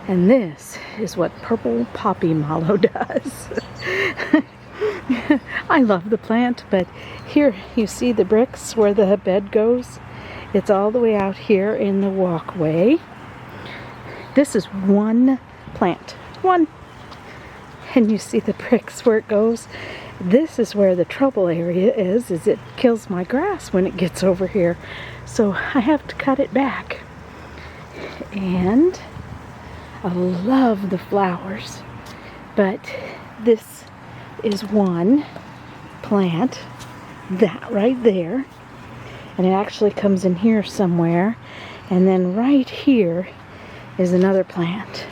And this is what purple poppy mallow does. I love the plant, but here you see the bricks where the bed goes. It's all the way out here in the walkway. This is one plant. One. And you see the bricks where it goes. This is where the trouble area is it kills my grass when it gets over here. So I have to cut it back. And I love the flowers. But this is one plant, that right there. And it actually comes in here somewhere. And then right here is another plant.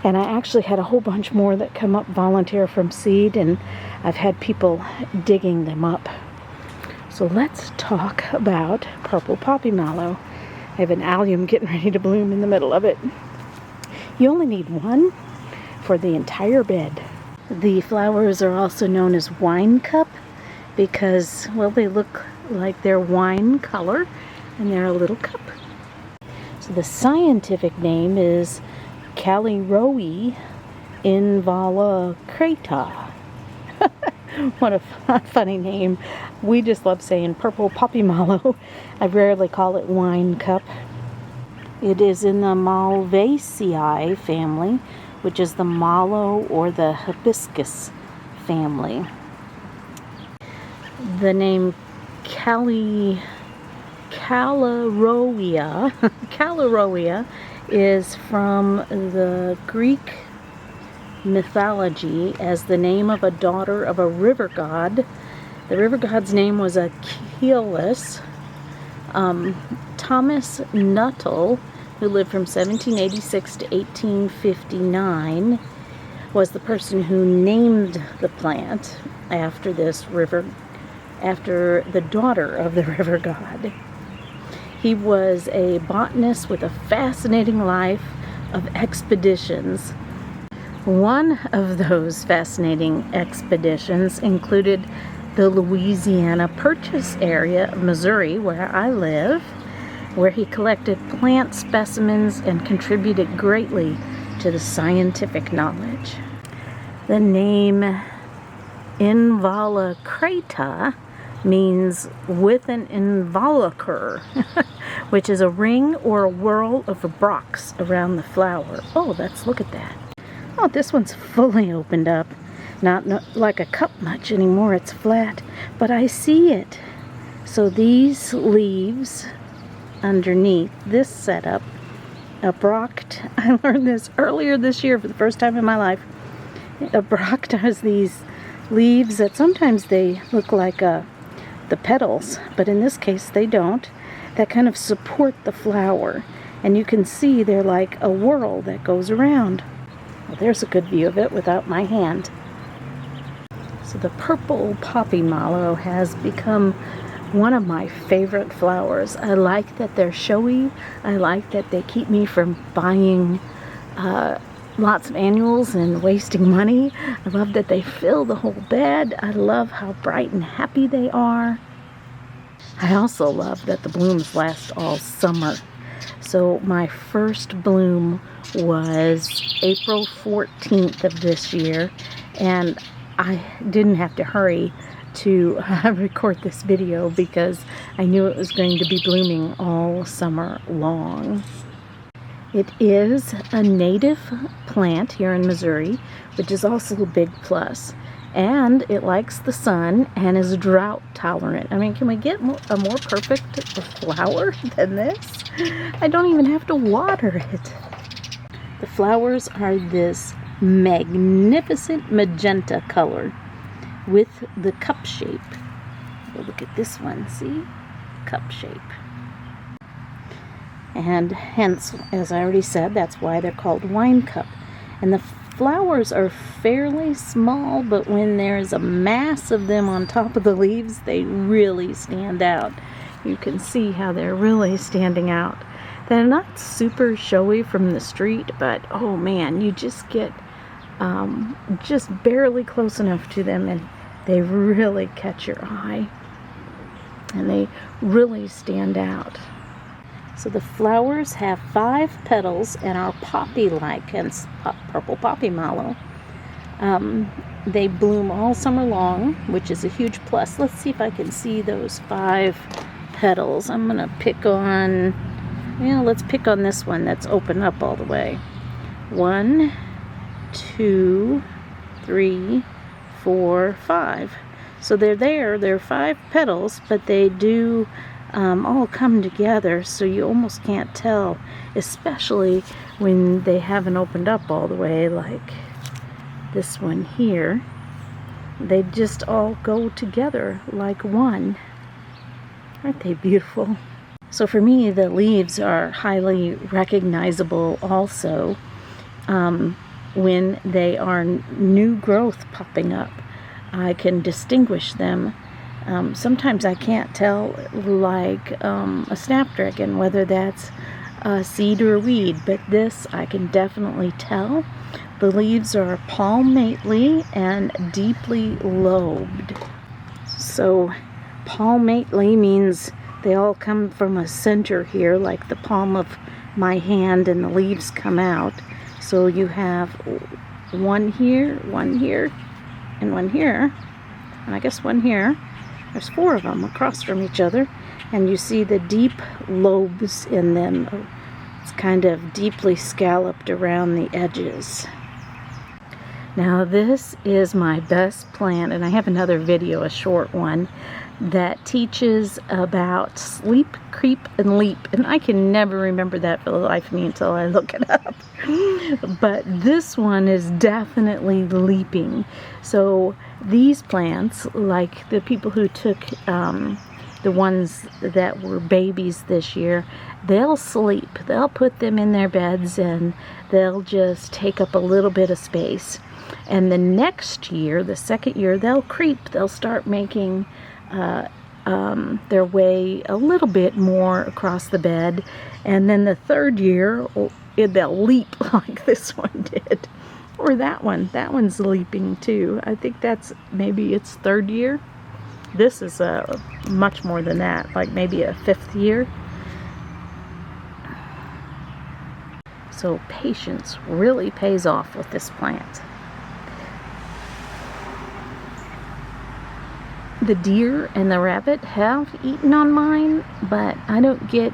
And I actually had a whole bunch more that come up volunteer from seed, and I've had people digging them up. So let's talk about purple poppy mallow. I have an allium getting ready to bloom in the middle of it. You only need one for the entire bed. The flowers are also known as Winecup because, well, they look like they're wine color and they're a little cup. So the scientific name is Callirhoe involucrata. What a funny name. We just love saying purple poppy mallow. I rarely call it Winecup. It is in the Malvaceae family, which is the mallow or the hibiscus family. The name Callirhoe is from the Greek mythology as the name of a daughter of a river god. The river god's name was Achilles. Thomas Nuttall, who lived from 1786 to 1859, was the person who named the plant after this river, after the daughter of the river god. He was a botanist with a fascinating life of expeditions. One of those fascinating expeditions included the Louisiana Purchase area of Missouri, where I live, where he collected plant specimens and contributed greatly to the scientific knowledge. The name involucrata means with an involucre, which is a ring or a whirl of brocks around the flower. Oh, look at that. Oh, this one's fully opened up. Not like a cup much anymore, it's flat, but I see it. So these leaves underneath this setup, a broct, I learned this earlier this year for the first time in my life. A broct has these leaves that sometimes they look like the petals, but in this case they don't, that kind of support the flower. And you can see they're like a whirl that goes around. Well, there's a good view of it without my hand. So the purple poppy mallow has become one of my favorite flowers. I like that they're showy. I like that they keep me from buying lots of annuals and wasting money. I love that they fill the whole bed. I love how bright and happy they are. I also love that the blooms last all summer. So my first bloom was April 14th of this year, and I didn't have to hurry to record this video because I knew it was going to be blooming all summer long. It is a native plant here in Missouri, which is also a big plus. And it likes the sun and is drought tolerant. I mean, can we get a more perfect flower than this? I don't even have to water it. The flowers are this magnificent magenta color with the cup shape. Well, look at this one, see? Cup shape. And hence, as I already said, that's why they're called Winecup. And the flowers are fairly small, but when there's a mass of them on top of the leaves, they really stand out. You can see how they're really standing out. They're not super showy from the street, but oh man, you just get just barely close enough to them and they really catch your eye. And they really stand out. So the flowers have 5 petals and are poppy-like, hence purple poppy mallow. They bloom all summer long, which is a huge plus. Let's see if I can see those 5 petals. I'm going to pick on, let's pick on this one that's open up all the way. 1, 2, 3, 4, 5. So they're there. There are 5 petals, but they do all come together, so you almost can't tell, especially when they haven't opened up all the way, like this one here. They just all go together like one. Aren't they beautiful? So for me, the leaves are highly recognizable also when they are new growth popping up. I can distinguish them. Sometimes I can't tell, like a snapdragon, whether that's a seed or a weed, but this I can definitely tell. The leaves are palmately and deeply lobed. So palmately means they all come from a center here, like the palm of my hand, and the leaves come out. So you have one here, and one here, and I guess one here. There's 4 of them across from each other, and you see the deep lobes in them. It's kind of deeply scalloped around the edges. Now this is my best plant, and I have another video, a short one, that teaches about sleep, creep, and leap. And I can never remember that for the life of me until I look it up. But this one is definitely leaping. So these plants, like the people who took the ones that were babies this year, they'll sleep. They'll put them in their beds and they'll just take up a little bit of space. And the next year, the second year, they'll creep. They'll start making their way a little bit more across the bed. And then the third year, they'll leap like this one did. Or that one. That one's leaping too. I think that's maybe its 3rd year. This is much more than that, like maybe a 5th year. So patience really pays off with this plant. The deer and the rabbit have eaten on mine, but I don't get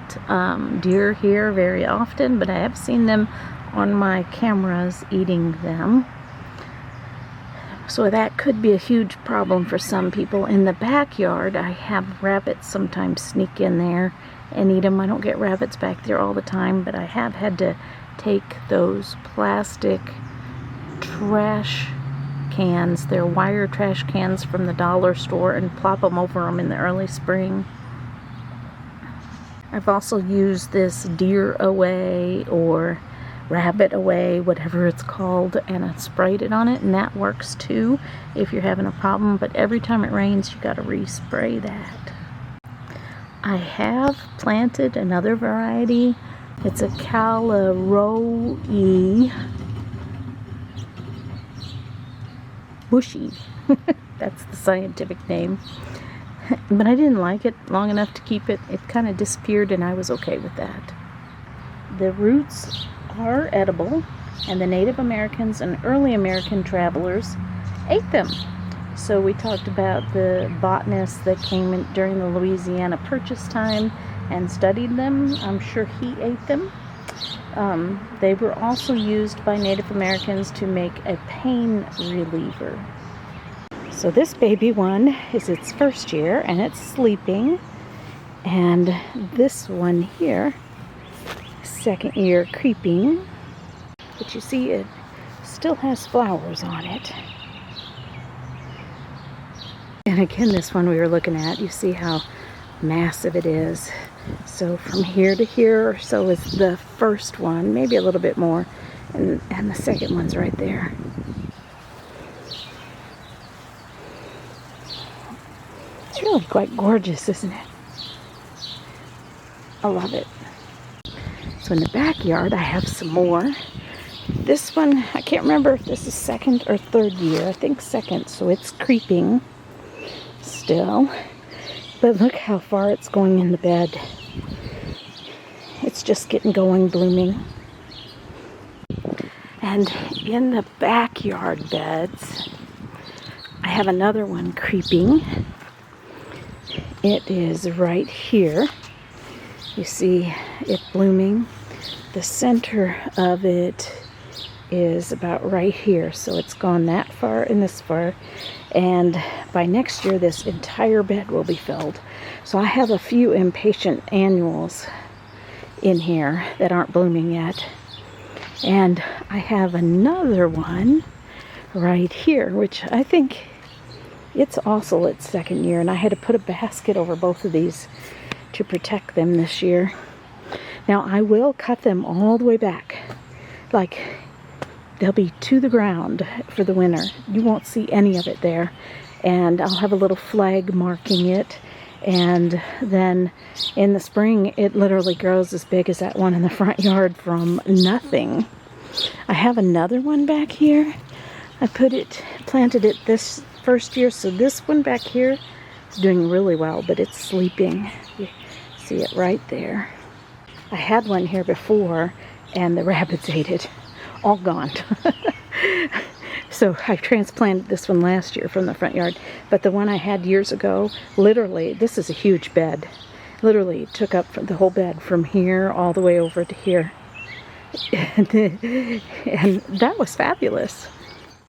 deer here very often, but I have seen them on my cameras eating them. So that could be a huge problem for some people. In the backyard, I have rabbits sometimes sneak in there and eat them. I don't get rabbits back there all the time, but I have had to take those plastic trash cans, they're wire trash cans from the dollar store, and plop them over them in the early spring. I've also used this deer away or rabbit away, whatever it's called, and I sprayed it on it, and that works too if you're having a problem. But every time it rains, you got to respray that. I have planted another variety. It's a Callirhoe bushy. That's the scientific name. But I didn't like it long enough to keep it. It kind of disappeared, and I was okay with that. The roots are edible, and the Native Americans and early American travelers ate them. So we talked about the botanist that came in during the Louisiana Purchase time and studied them. I'm sure he ate them. They were also used by Native Americans to make a pain reliever. So this baby one is its 1st year, and it's sleeping. And this one here, 2nd year creeping. But you see, it still has flowers on it. And again, this one we were looking at, you see how massive it is. So from here to here or so is the first one, maybe a little bit more, and the second one's right there. It's really quite gorgeous, isn't it? I love it. So in the backyard, I have some more. This one, I can't remember if this is 2nd or 3rd year. I think 2nd, so it's creeping still. But look how far it's going in the bed. It's just getting going, blooming. And in the backyard beds, I have another one creeping. It is right here. You see it blooming. The center of it is about right here, so it's gone that far and this far, and by next year this entire bed will be filled. So I have a few impatient annuals in here that aren't blooming yet, and I have another one right here, which I think it's also its second year, and I had to put a basket over both of these to protect them this year. Now I will cut them all the way back, like they'll be to the ground for the winter. You won't see any of it there. And I'll have a little flag marking it. And then in the spring, it literally grows as big as that one in the front yard from nothing. I have another one back here. I planted it this first year. So this one back here is doing really well, but it's sleeping. You see it right there. I had one here before and the rabbits ate it. All gone. So I transplanted this one last year from the front yard, but the one I had years ago, literally, this is a huge bed, literally took up the whole bed from here all the way over to here. And that was fabulous.